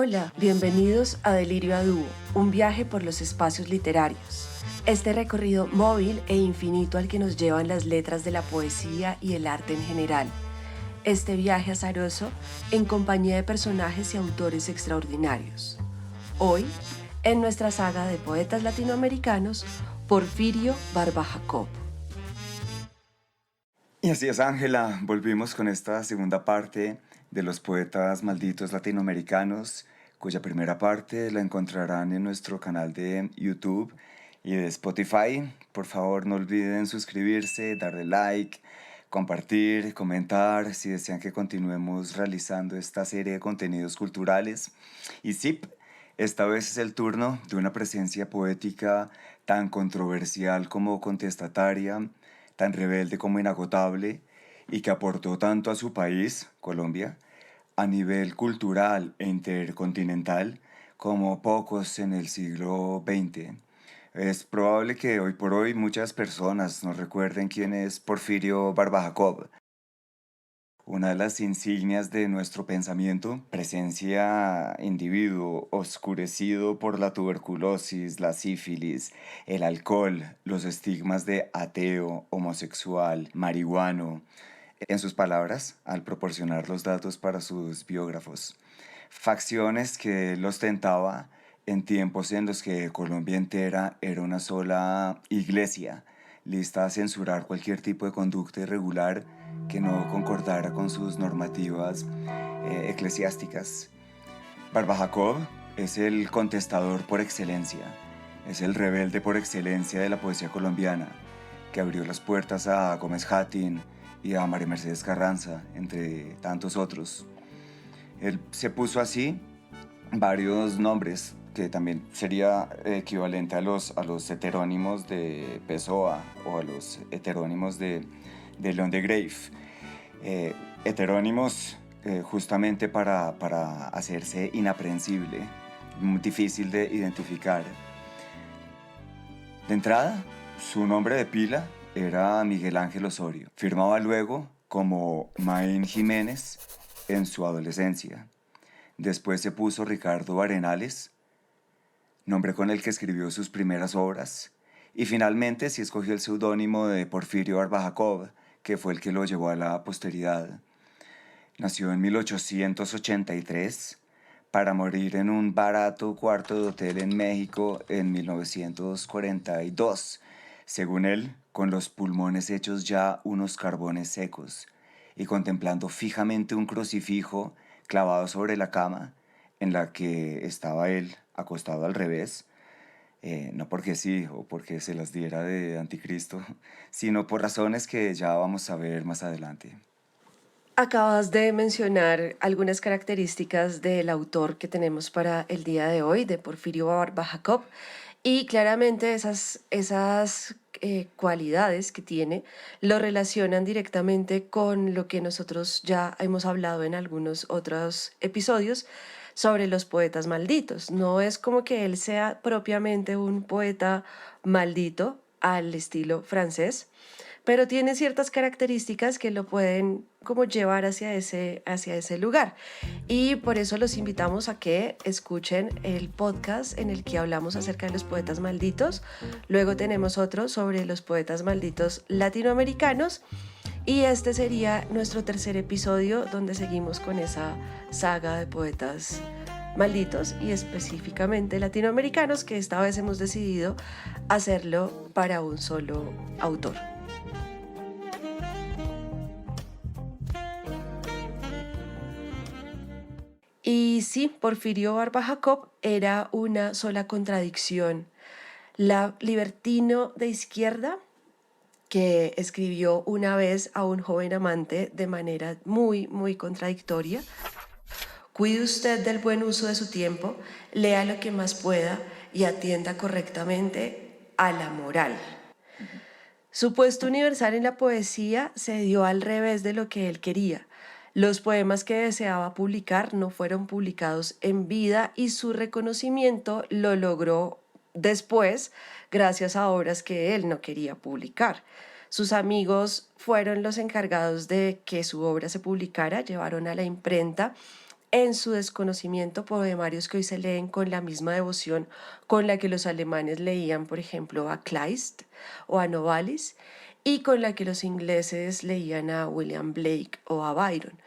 Hola, bienvenidos a Delirio a Dúo, un viaje por los espacios literarios. Este recorrido móvil e infinito al que nos llevan las letras de la poesía y el arte en general. Este viaje azaroso en compañía de personajes y autores extraordinarios. Hoy, en nuestra saga de poetas latinoamericanos, Porfirio Barba Jacob. Y así es, Ángela, volvimos con esta segunda parte de los poetas malditos latinoamericanos, cuya primera parte la encontrarán en nuestro canal de YouTube y de Spotify. Por favor, no olviden suscribirse, darle like, compartir, comentar si desean que continuemos realizando esta serie de contenidos culturales. Y sí, esta vez es el turno de una presencia poética tan controversial como contestataria, tan rebelde como inagotable, y que aportó tanto a su país, Colombia, a nivel cultural e intercontinental, como pocos en el siglo XX. Es probable que hoy por hoy muchas personas no recuerden quién es Porfirio Barba Jacob, una de las insignias de nuestro pensamiento, presencia individuo oscurecido por la tuberculosis, la sífilis, el alcohol, los estigmas de ateo, homosexual, marihuano, en sus palabras, al proporcionar los datos para sus biógrafos. Facciones que él ostentaba en tiempos en los que Colombia entera era una sola iglesia, lista a censurar cualquier tipo de conducta irregular que no concordara con sus normativas eclesiásticas. Barba Jacob es el contestador por excelencia, es el rebelde por excelencia de la poesía colombiana, que abrió las puertas a Gómez Hattin y a María Mercedes Carranza, entre tantos otros. Él se puso así varios nombres, que también sería equivalente a los heterónimos de Pessoa o a los heterónimos de León de Grave. Heterónimos justamente para hacerse inaprehensible, muy difícil de identificar. De entrada, su nombre de pila era Miguel Ángel Osorio. Firmaba luego como Maín Jiménez en su adolescencia. Después se puso Ricardo Arenales, nombre con el que escribió sus primeras obras. Y finalmente se escogió el seudónimo de Porfirio Barba Jacob, que fue el que lo llevó a la posteridad. Nació en 1883 para morir en un barato cuarto de hotel en México en 1942, según él, con los pulmones hechos ya unos carbones secos y contemplando fijamente un crucifijo clavado sobre la cama en la que estaba él acostado al revés, no porque sí o porque se las diera de anticristo, sino por razones que ya vamos a ver más adelante. Acabas de mencionar algunas características del autor que tenemos para el día de hoy, de Porfirio Barba Jacob, y claramente esas cualidades que tiene lo relacionan directamente con lo que nosotros ya hemos hablado en algunos otros episodios sobre los poetas malditos. No es como que él sea propiamente un poeta maldito al estilo francés, pero tiene ciertas características que lo pueden como llevar hacia ese lugar. Y por eso los invitamos a que escuchen el podcast en el que hablamos acerca de los poetas malditos. Luego tenemos otro sobre los poetas malditos latinoamericanos. Y este sería nuestro tercer episodio donde seguimos con esa saga de poetas malditos y específicamente latinoamericanos, que esta vez hemos decidido hacerlo para un solo autor. Y sí, Porfirio Barba Jacob era una sola contradicción. La libertino de izquierda que escribió una vez a un joven amante de manera muy contradictoria. Cuide usted del buen uso de su tiempo, lea lo que más pueda y atienda correctamente a la moral. Su puesto universal en la poesía se dio al revés de lo que él quería. Los poemas que deseaba publicar no fueron publicados en vida y su reconocimiento lo logró después gracias a obras que él no quería publicar. Sus amigos fueron los encargados de que su obra se publicara, llevaron a la imprenta en su desconocimiento, poemarios que hoy se leen con la misma devoción con la que los alemanes leían, por ejemplo, a Kleist o a Novalis, y con la que los ingleses leían a William Blake o a Byron.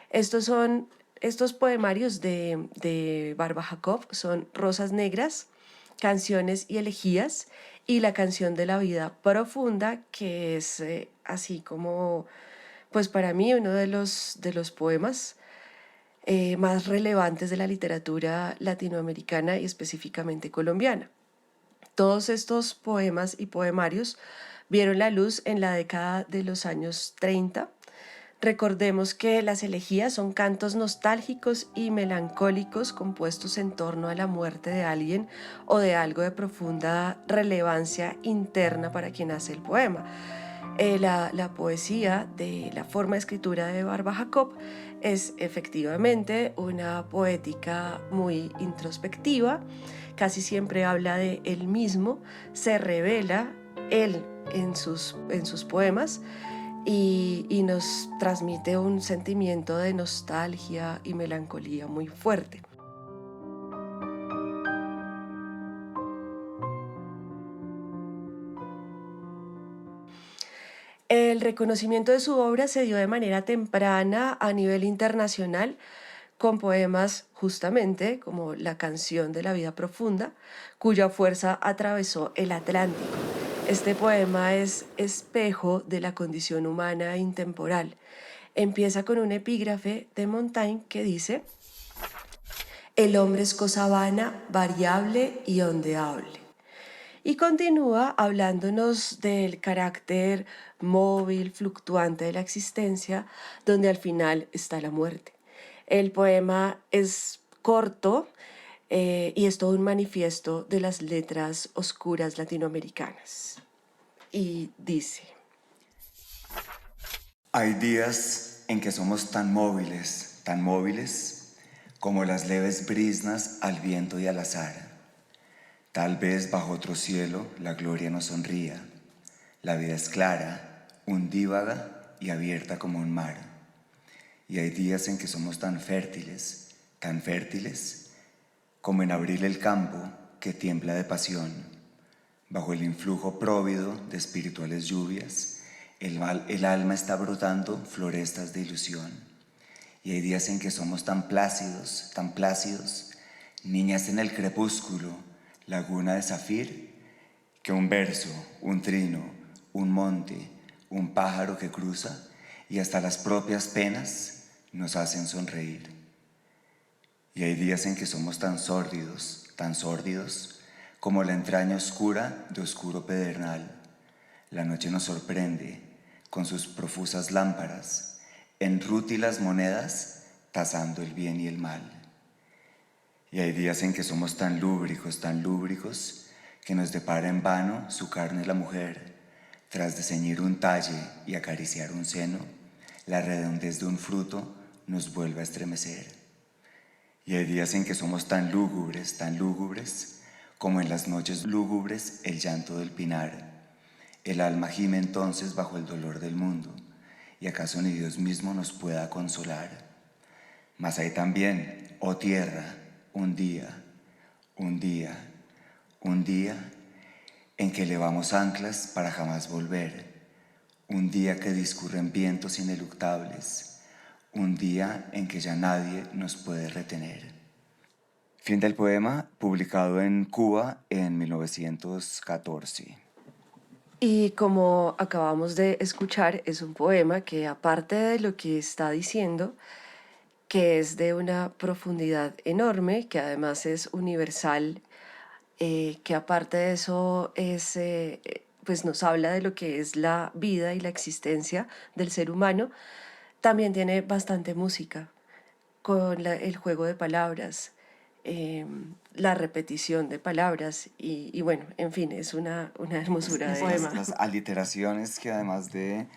Estos son, estos poemarios de Barba Jacob son Rosas Negras, Canciones y Elegías, y la canción de la vida profunda, que es así como, pues para mí, uno de los poemas más relevantes de la literatura latinoamericana y específicamente colombiana. Todos estos poemas y poemarios vieron la luz en la década de los años 30. Recordemos que las elegías son cantos nostálgicos y melancólicos compuestos en torno a la muerte de alguien o de algo de profunda relevancia interna para quien hace el poema. La poesía de la forma de escritura de Barba Jacob es efectivamente una poética muy introspectiva, casi siempre habla de él mismo, se revela él en sus poemas y nos transmite un sentimiento de nostalgia y melancolía muy fuerte. El reconocimiento de su obra se dio de manera temprana a nivel internacional con poemas justamente como La canción de la vida profunda, cuya fuerza atravesó el Atlántico. Este poema es espejo de la condición humana intemporal. Empieza con un epígrafe de Montaigne que dice: el hombre es cosa vana, variable y ondeable. Y continúa hablándonos del carácter móvil, fluctuante de la existencia, donde al final está la muerte. El poema es corto y es todo un manifiesto de las letras oscuras latinoamericanas. Y dice: Hay días en que somos tan móviles, como las leves brisnas al viento y al azar. Tal vez bajo otro cielo la gloria nos sonría. La vida es clara, undívaga y abierta como un mar. Y hay días en que somos tan fértiles, como en abril el campo que tiembla de pasión. Bajo el influjo próvido de espirituales lluvias, el alma está brotando florestas de ilusión. Y hay días en que somos tan plácidos, niñas en el crepúsculo, laguna de zafir, que un verso, un trino, un monte, un pájaro que cruza y hasta las propias penas nos hacen sonreír. Y hay días en que somos tan sórdidos, como la entraña oscura de oscuro pedernal. La noche nos sorprende con sus profusas lámparas, en rútilas monedas, tasando el bien y el mal. Y hay días en que somos tan lúbricos, que nos depara en vano su carne la mujer, tras de ceñir un talle y acariciar un seno, la redondez de un fruto nos vuelve a estremecer. Y hay días en que somos tan lúgubres, como en las noches lúgubres el llanto del pinar. El alma gime entonces bajo el dolor del mundo, y acaso ni Dios mismo nos pueda consolar. Mas hay también, oh tierra, un día, un día, un día en que elevamos anclas para jamás volver, un día que discurren vientos ineluctables, un día en que ya nadie nos puede retener. Fin del poema, publicado en Cuba en 1914. Y como acabamos de escuchar, es un poema que aparte de lo que está diciendo, que es de una profundidad enorme, que además es universal, que aparte de eso es, pues nos habla de lo que es la vida y la existencia del ser humano, también tiene bastante música, con el juego de palabras, la repetición de palabras y bueno, en fin, es una hermosura de poema. Las aliteraciones que además de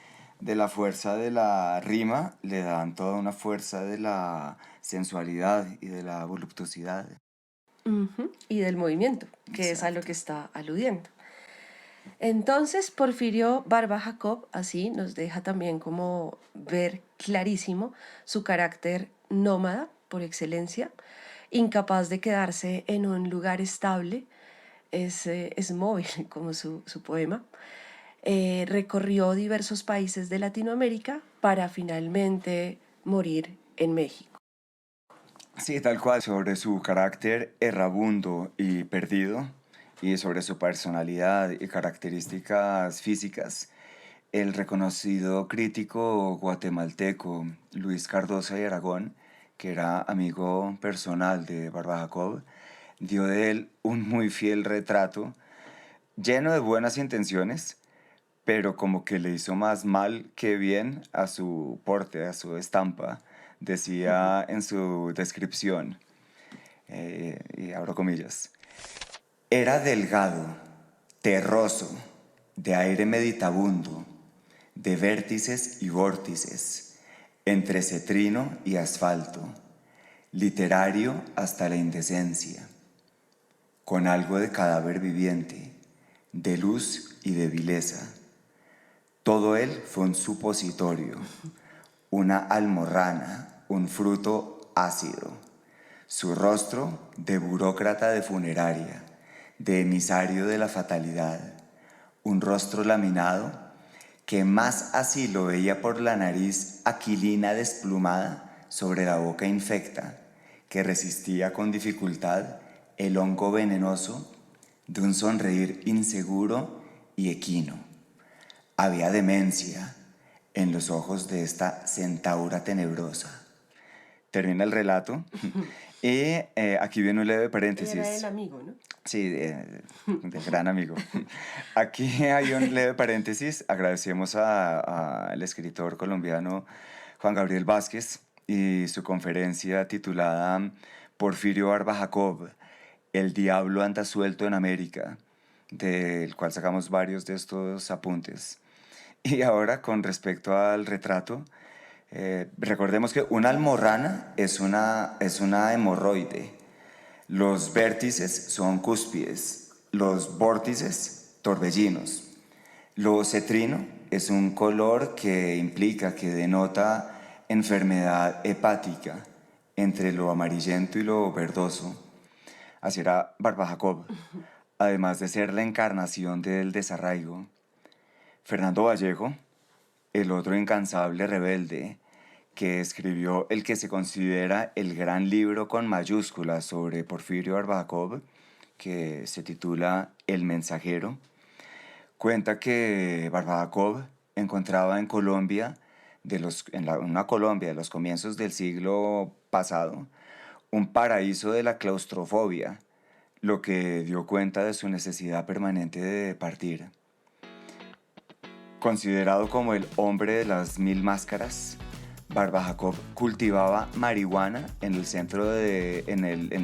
la fuerza de la rima, le dan toda una fuerza de la sensualidad y de la voluptuosidad. Ujú, y del movimiento, que es a lo Exacto. que está aludiendo. Entonces, Porfirio Barba Jacob así nos deja también como ver clarísimo su carácter nómada, por excelencia, incapaz de quedarse en un lugar estable, es móvil como su poema. Recorrió diversos países de Latinoamérica para finalmente morir en México. Sí, tal cual, sobre su carácter errabundo y perdido, y sobre su personalidad y características físicas, el reconocido crítico guatemalteco Luis Cardosa y Aragón, que era amigo personal de Barba Jacob, dio de él un muy fiel retrato, lleno de buenas intenciones, pero como que le hizo más mal que bien a su porte, a su estampa, decía en su descripción, y abro comillas, era delgado, terroso, de aire meditabundo, de vértices y vórtices, entre cetrino y asfalto, literario hasta la indecencia, con algo de cadáver viviente, de luz y de vileza. Todo él fue un supositorio, una almorrana, un fruto ácido. Su rostro de burócrata de funeraria, de emisario de la fatalidad. Un rostro laminado que más así lo veía por la nariz aquilina desplumada sobre la boca infecta, que resistía con dificultad el hongo venenoso de un sonreír inseguro y equino. Había demencia en los ojos de esta centaura tenebrosa. Termina el relato y aquí viene un leve Era el paréntesis. amigo, ¿no? Sí, del gran amigo. Aquí hay un leve paréntesis. Agradecemos al escritor colombiano Juan Gabriel Vázquez y su conferencia titulada Porfirio Barba Jacob, El diablo anda suelto en América, del cual sacamos varios de estos apuntes. Y ahora, con respecto al retrato, recordemos que una almorrana es una hemorroide. Los vértices son cúspides, los vórtices torbellinos. Lo cetrino es un color que implica, que denota enfermedad hepática entre lo amarillento y lo verdoso. Así era Barba Jacob, además de ser la encarnación del desarraigo. Fernando Vallejo, el otro incansable rebelde, que escribió el que se considera el gran libro con mayúsculas sobre Porfirio Barba Jacob, que se titula El Mensajero, cuenta que Barba Jacob encontraba en Colombia, una Colombia de los comienzos del siglo pasado, un paraíso de la claustrofobia, lo que dio cuenta de su necesidad permanente de partir. Considerado como el hombre de las mil máscaras, Barba Jacob cultivaba marihuana en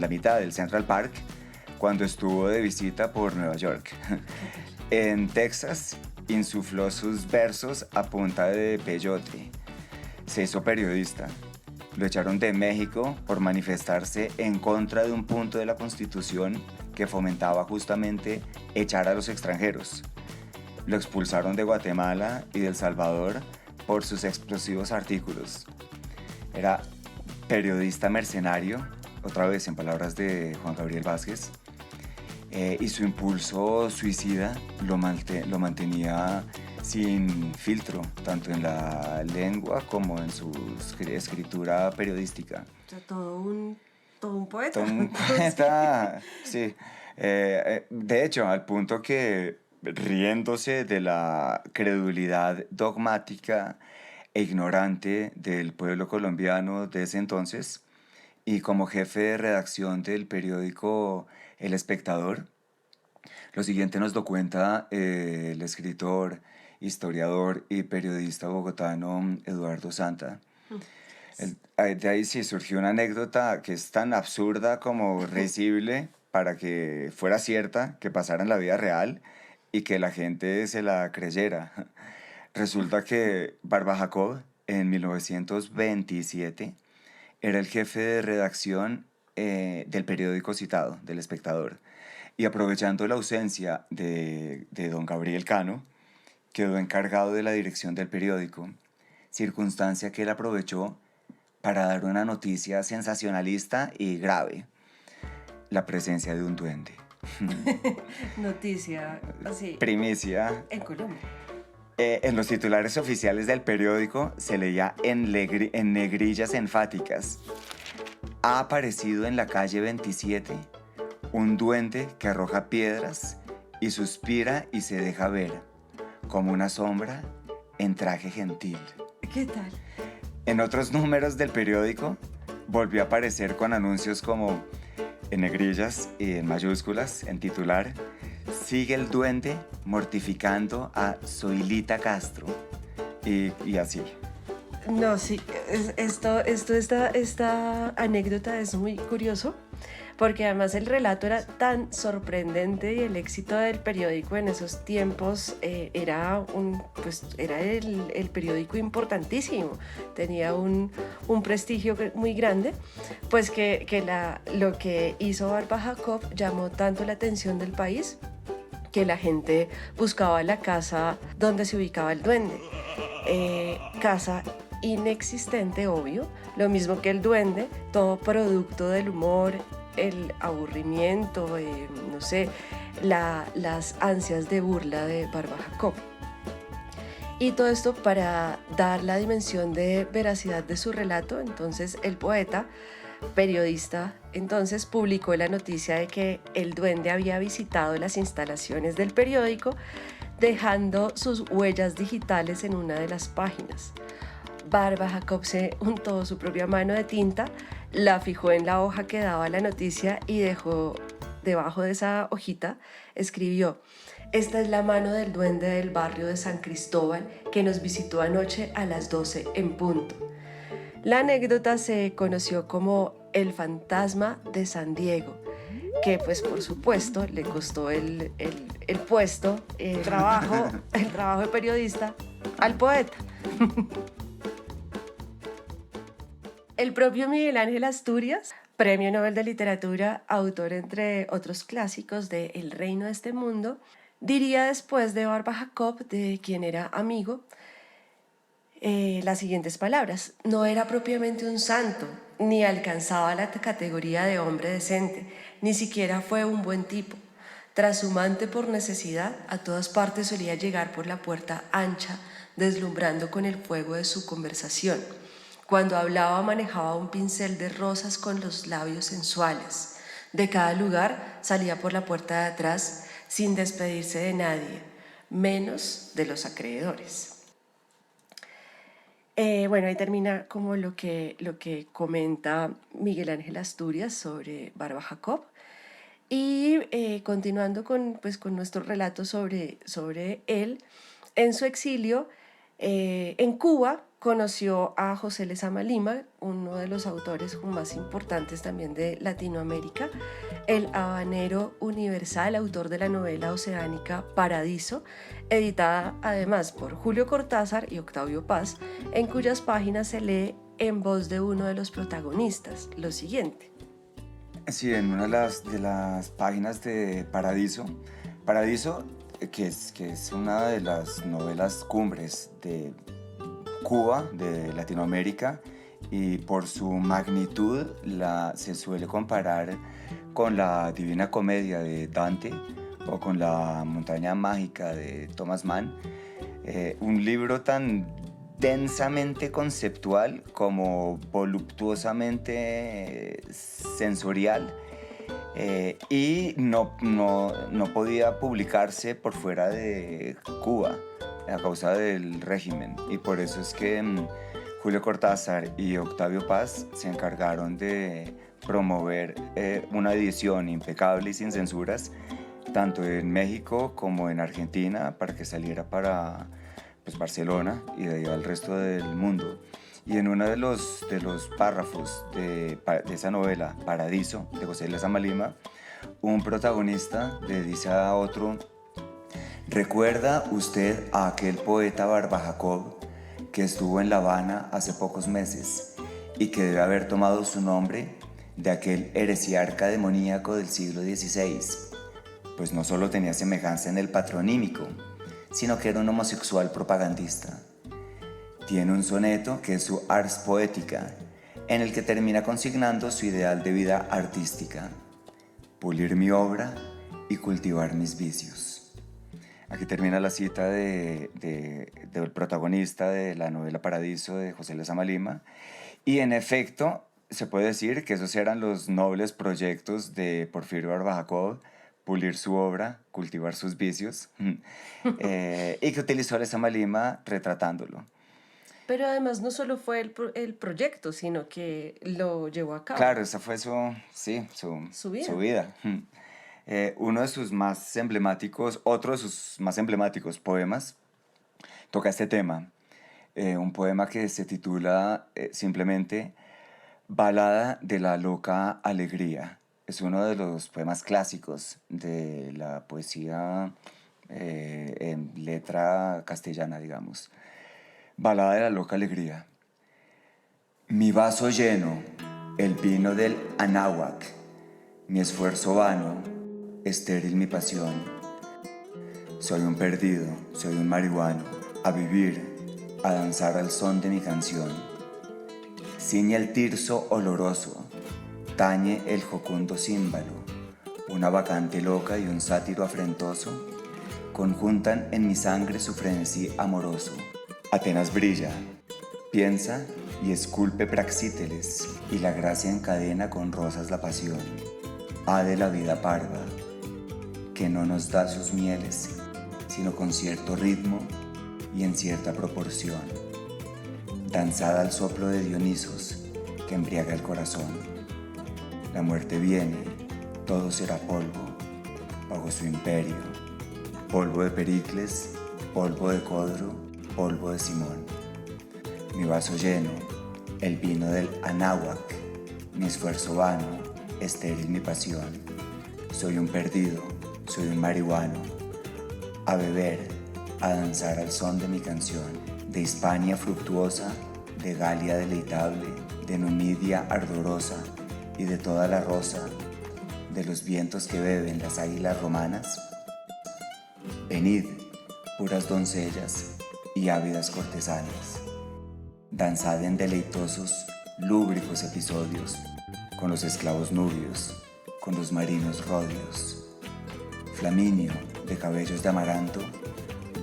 la mitad del Central Park cuando estuvo de visita por Nueva York. En Texas insufló sus versos a punta de peyote. Se hizo periodista. Lo echaron de México por manifestarse en contra de un punto de la Constitución que fomentaba justamente echar a los extranjeros. Lo expulsaron de Guatemala y de El Salvador por sus explosivos artículos. Era periodista mercenario, otra vez en palabras de Juan Gabriel Vázquez, y su impulso suicida lo mantenía sin filtro, tanto en la lengua como en su escritura periodística. O sea, todo un poeta. Todo un poeta, sí. De hecho, al punto que, riéndose de la credulidad dogmática e ignorante del pueblo colombiano de ese entonces, y como jefe de redacción del periódico El Espectador, lo siguiente nos lo cuenta el escritor, historiador y periodista bogotano Eduardo Santa. De ahí sí surgió una anécdota que es tan absurda como risible para que fuera cierta, que pasara en la vida real y que la gente se la creyera. Resulta que Barba Jacob en 1927 era el jefe de redacción del periódico citado, del Espectador. Y aprovechando la ausencia de don Gabriel Cano, quedó encargado de la dirección del periódico, circunstancia que él aprovechó para dar una noticia sensacionalista y grave: la presencia de un duende. Noticia así Primicia. en Colombia. En los titulares oficiales del periódico se leía en negrillas enfáticas: ha aparecido en la calle 27 un duende que arroja piedras y suspira y se deja ver, como una sombra en traje gentil. ¿Qué tal? En otros números del periódico volvió a aparecer con anuncios como, en negrillas y en mayúsculas, en titular: sigue el duende mortificando a Zoilita Castro. Y así. No, sí, esta anécdota es muy curioso porque además el relato era tan sorprendente y el éxito del periódico en esos tiempos era el periódico importantísimo, tenía un prestigio muy grande, pues lo que hizo Barba Jacob llamó tanto la atención del país que la gente buscaba la casa donde se ubicaba el duende. Casa inexistente, obvio, lo mismo que el duende, todo producto del humor, el aburrimiento, no sé, las ansias de burla de Barba Jacob. Y todo esto para dar la dimensión de veracidad de su relato. Entonces el poeta, periodista, entonces publicó la noticia de que el duende había visitado las instalaciones del periódico, dejando sus huellas digitales en una de las páginas. Barba Jacob se untó su propia mano de tinta, la fijó en la hoja que daba la noticia y dejó debajo de esa hojita, escribió: esta es la mano del duende del barrio de San Cristóbal que nos visitó anoche a las 12 en punto. La anécdota se conoció como el fantasma de San Diego, que pues por supuesto le costó el puesto, el trabajo de periodista al poeta. El propio Miguel Ángel Asturias, Premio Nobel de Literatura, autor entre otros clásicos de El reino de este mundo, diría después de Barba Jacob, de quien era amigo, las siguientes palabras: no era propiamente un santo, ni alcanzaba la categoría de hombre decente, ni siquiera fue un buen tipo. Trashumante por necesidad, a todas partes solía llegar por la puerta ancha, deslumbrando con el fuego de su conversación. Cuando hablaba manejaba un pincel de rosas con los labios sensuales. De cada lugar salía por la puerta de atrás sin despedirse de nadie, menos de los acreedores. Bueno, ahí termina como lo que comenta Miguel Ángel Asturias sobre Barba Jacob. Y continuando con nuestro relato sobre él, en su exilio en Cuba conoció a José Lezama Lima, uno de los autores más importantes también de Latinoamérica, el habanero universal, autor de la novela oceánica Paradiso, editada además por Julio Cortázar y Octavio Paz, en cuyas páginas se lee en voz de uno de los protagonistas lo siguiente. Sí, en una de las páginas de Paradiso, que es una de las novelas cumbres de Cuba, de Latinoamérica, y por su magnitud se suele comparar con la Divina Comedia de Dante o con la Montaña Mágica de Thomas Mann, un libro tan densamente conceptual como voluptuosamente sensorial, y no podía publicarse por fuera de Cuba a causa del régimen, y por eso es que Julio Cortázar y Octavio Paz se encargaron de promover una edición impecable y sin censuras tanto en México como en Argentina para que saliera para Barcelona y de ahí al resto del mundo. Y en uno de los párrafos de esa novela, Paradiso, de José Lezama Lima, un protagonista le dice a otro: ¿recuerda usted a aquel poeta Barba Jacob que estuvo en La Habana hace pocos meses y que debe haber tomado su nombre de aquel heresiarca demoníaco del siglo XVI? Pues no solo tenía semejanza en el patronímico, sino que era un homosexual propagandista. Tiene un soneto que es su ars poética, en el que termina consignando su ideal de vida artística: pulir mi obra y cultivar mis vicios. Aquí termina la cita del protagonista de la novela Paradiso de José Lezama Lima. Y en efecto, se puede decir que esos eran los nobles proyectos de Porfirio Barba Jacob: pulir su obra, cultivar sus vicios, y que utilizó Lezama Lima retratándolo. Pero además no solo fue el proyecto, sino que lo llevó a cabo, Claro, esa fue su su vida. vida. Uno de sus más emblemáticos, otro de sus más emblemáticos poemas toca este tema. Un poema que se titula simplemente Balada de la loca alegría. Es uno de los poemas clásicos de la poesía en letra castellana, digamos. Balada de la loca alegría. Mi vaso lleno, el vino del Anáhuac, mi esfuerzo vano, estéril mi pasión. Soy un perdido, soy un marihuano, a vivir, a danzar al son de mi canción. Ciñe el tirso oloroso, tañe el jocundo címbalo, una bacante loca y un sátiro afrentoso conjuntan en mi sangre su frenesí amoroso. Atenas brilla, piensa y esculpe Praxíteles, y la gracia encadena con rosas la pasión. Ha de la vida parva, que no nos da sus mieles, sino con cierto ritmo y en cierta proporción. Danzada al soplo de Dionisos, que embriaga el corazón. La muerte viene, todo será polvo, bajo su imperio. Polvo de Pericles, polvo de Codro, polvo de Simón. Mi vaso lleno, el vino del Anáhuac, mi esfuerzo vano, estéril mi pasión. Soy un perdido, soy un marihuano, a beber, a danzar al son de mi canción. De Hispania fructuosa, de Galia deleitable, de Numidia ardorosa y de toda la rosa, de los vientos que beben las águilas romanas. Venid, puras doncellas y ávidas cortesanas, danzad en deleitosos, lúbricos episodios, con los esclavos nubios, con los marinos rodios. Flaminio, de cabellos de amaranto,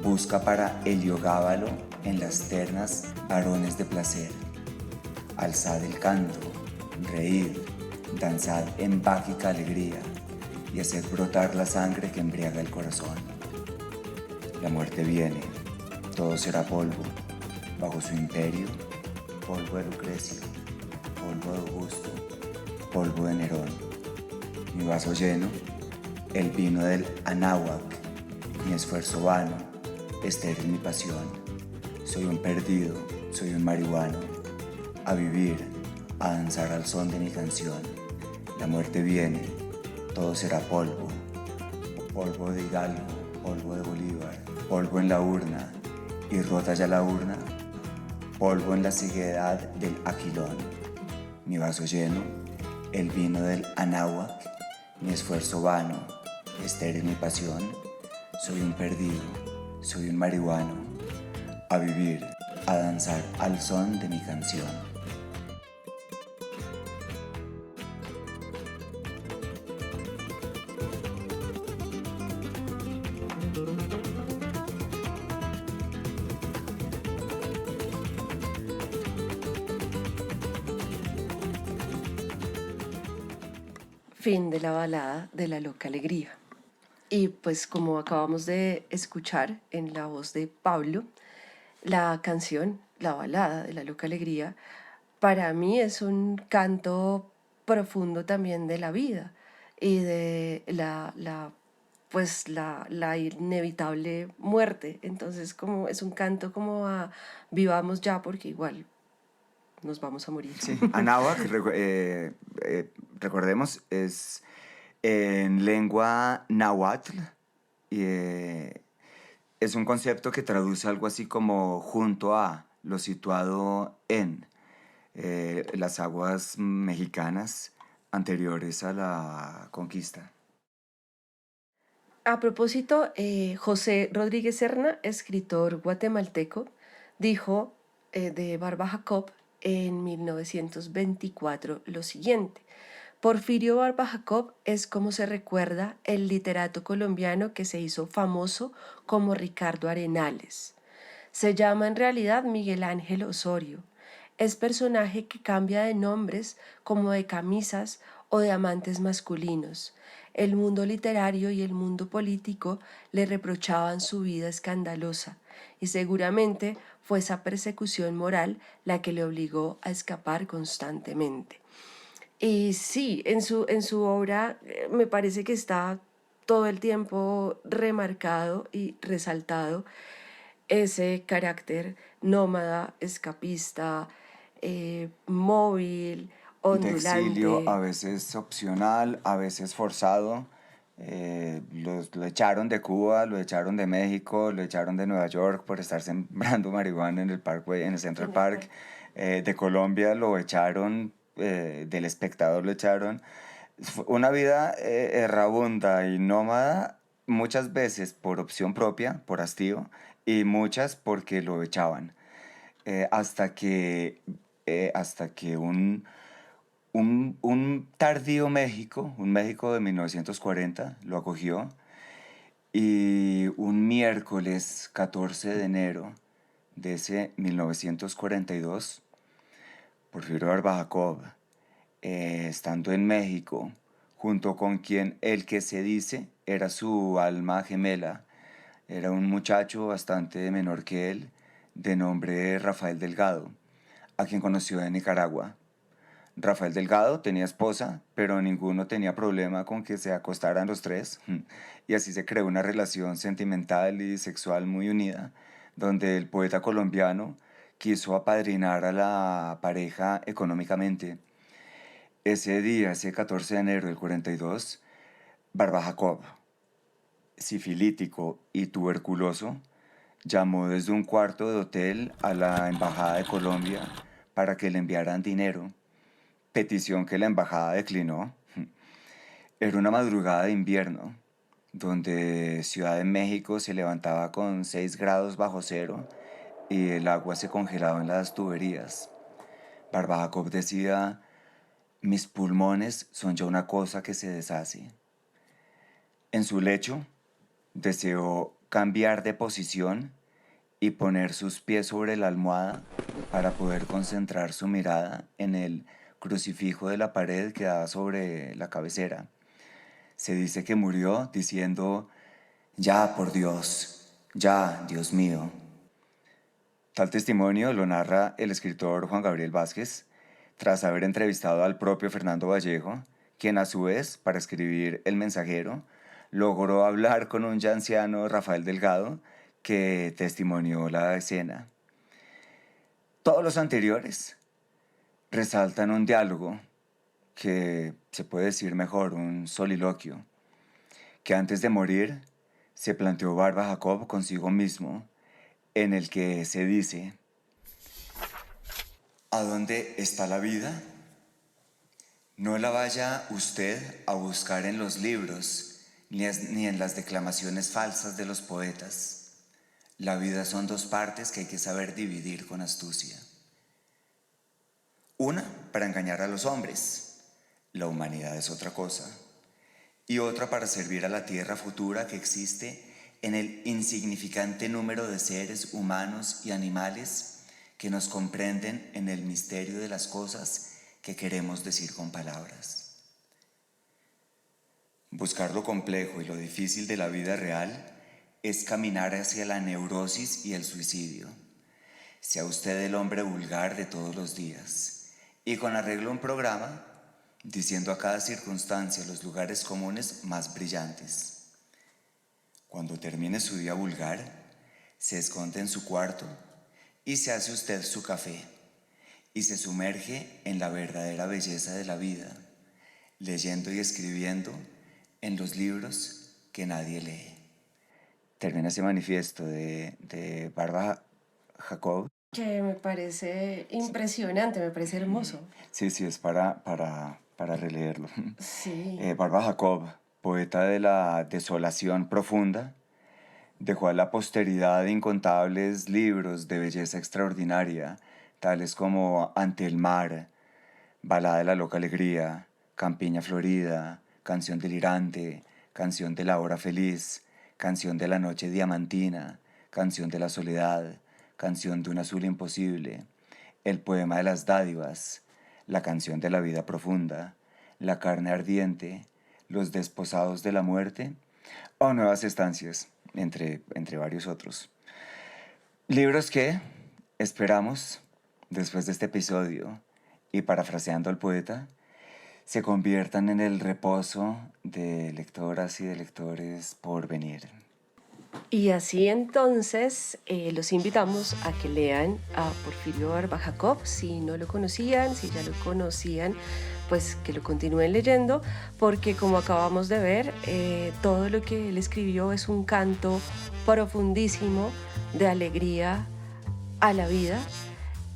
busca para Heliogábalo en las ternas varones de placer. Alzad el canto, reíd, danzad en báquica alegría y haced brotar la sangre que embriaga el corazón. La muerte viene, todo será polvo, bajo su imperio, polvo de Lucrecio, polvo de Augusto, polvo de Nerón. Mi vaso lleno, el vino del Anáhuac, mi esfuerzo vano, estéril mi pasión. Soy un perdido, soy un marihuano, a vivir, a danzar al son de mi canción. La muerte viene, todo será polvo, polvo de Hidalgo, polvo de Bolívar, polvo en la urna, y rota ya la urna, polvo en la ceguedad del Aquilón. Mi vaso lleno, el vino del Anáhuac, mi esfuerzo vano, estéril mi pasión. Soy un perdido, soy un marihuano, a vivir, a danzar al son de mi canción. Fin de la balada de la loca alegría. Y pues como acabamos de escuchar en la voz de Pablo, la canción, la balada de la loca alegría, para mí es un canto profundo también de la vida y de la inevitable muerte. Entonces como es un canto como a vivamos ya porque igual nos vamos a morir. Sí, Anáhuac, recordemos, es en lengua náhuatl y es un concepto que traduce algo así como junto a, lo situado en las aguas mexicanas anteriores a la conquista. A propósito, José Rodríguez Serna, escritor guatemalteco, dijo de Barba Jacob en 1924 lo siguiente: Porfirio Barba Jacob es como se recuerda el literato colombiano que se hizo famoso como Ricardo Arenales. Se llama en realidad Miguel Ángel Osorio. Es personaje que cambia de nombres como de camisas o de amantes masculinos. El mundo literario y el mundo político le reprochaban su vida escandalosa y seguramente fue esa persecución moral la que le obligó a escapar constantemente. Y sí, en su obra me parece que está todo el tiempo remarcado y resaltado ese carácter nómada, escapista, móvil, De exilio, a ondulante. veces opcional, a veces forzado. Lo echaron de Cuba, lo echaron de México, lo echaron de Nueva York por estar sembrando marihuana en el Parkway, en el Central En el Park. De Colombia lo echaron, del Espectador lo echaron. Fue una vida errabunda y nómada, muchas veces por opción propia, por hastío, y muchas porque lo echaban. Hasta que un tardío México, un México de 1940, lo acogió y un miércoles 14 de enero de ese 1942, Porfirio Barba Jacob, estando en México, junto con quien el que se dice era su alma gemela, era un muchacho bastante menor que él, de nombre Rafael Delgado, a quien conoció en Nicaragua. Rafael Delgado tenía esposa, pero ninguno tenía problema con que se acostaran los tres, y así se creó una relación sentimental y sexual muy unida, donde el poeta colombiano quiso apadrinar a la pareja económicamente. Ese día, ese 14 de enero del 42, Barba Jacob, sifilítico y tuberculoso, llamó desde un cuarto de hotel a la Embajada de Colombia para que le enviaran dinero, petición que la embajada declinó. Era una madrugada de invierno, donde Ciudad de México se levantaba con 6 grados bajo cero y el agua se congelaba en las tuberías. Barba Jacob decía: mis pulmones son ya una cosa que se deshace. En su lecho, deseó cambiar de posición y poner sus pies sobre la almohada para poder concentrar su mirada en el crucifijo de la pared que daba sobre la cabecera. Se dice que murió diciendo: ya, por Dios, ya, Dios mío. Tal testimonio lo narra el escritor Juan Gabriel Vázquez, tras haber entrevistado al propio Fernando Vallejo, quien a su vez, para escribir El Mensajero, logró hablar con un ya anciano Rafael Delgado, que testimonió la escena. Todos los anteriores resaltan un diálogo, que se puede decir mejor, un soliloquio, que antes de morir se planteó Barba Jacob consigo mismo, en el que se dice: ¿a dónde está la vida? No la vaya usted a buscar en los libros, ni en las declamaciones falsas de los poetas. La vida son dos partes que hay que saber dividir con astucia. Una para engañar a los hombres, la humanidad es otra cosa, y otra para servir a la tierra futura que existe en el insignificante número de seres humanos y animales que nos comprenden en el misterio de las cosas que queremos decir con palabras. Buscar lo complejo y lo difícil de la vida real es caminar hacia la neurosis y el suicidio. Sea usted el hombre vulgar de todos los días y con arreglo a un programa, diciendo a cada circunstancia los lugares comunes más brillantes. Cuando termine su día vulgar, se esconde en su cuarto y se hace usted su café y se sumerge en la verdadera belleza de la vida, leyendo y escribiendo en los libros que nadie lee. Termina ese manifiesto de Barba Jacob. Que me parece impresionante, me parece hermoso. Sí, sí, es para releerlo. Sí. Barba Jacob, poeta de la desolación profunda, dejó a la posteridad incontables libros de belleza extraordinaria, tales como Ante el mar, Balada de la loca alegría, Campiña florida, Canción delirante, Canción de la hora feliz, Canción de la noche diamantina, Canción de la soledad, Canción de un azul imposible, El poema de las dádivas, La canción de la vida profunda, La carne ardiente, Los desposados de la muerte o Nuevas estancias, entre varios otros. Libros que esperamos, después de este episodio, y parafraseando al poeta, se conviertan en el reposo de lectoras y de lectores por venir. Y así entonces los invitamos a que lean a Porfirio Barba Jacob. Si no lo conocían, si ya lo conocían, pues que lo continúen leyendo, porque como acabamos de ver, todo lo que él escribió es un canto profundísimo de alegría a la vida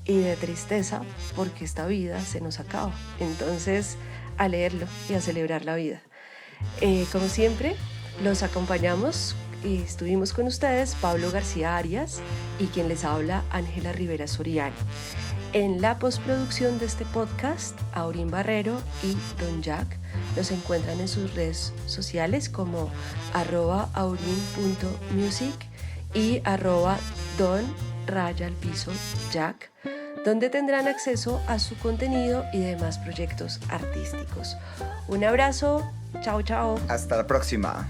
y de tristeza, porque esta vida se nos acaba. Entonces, a leerlo y a celebrar la vida. Como siempre, los acompañamos y estuvimos con ustedes Pablo García Arias y quien les habla, Ángela Rivera Soriano. En la postproducción de este podcast, Aurín Barrero y Don Jack nos encuentran en sus redes sociales como @aurin.music y @don_Jack, donde tendrán acceso a su contenido y demás proyectos artísticos. Un abrazo, chao chao. Hasta la próxima.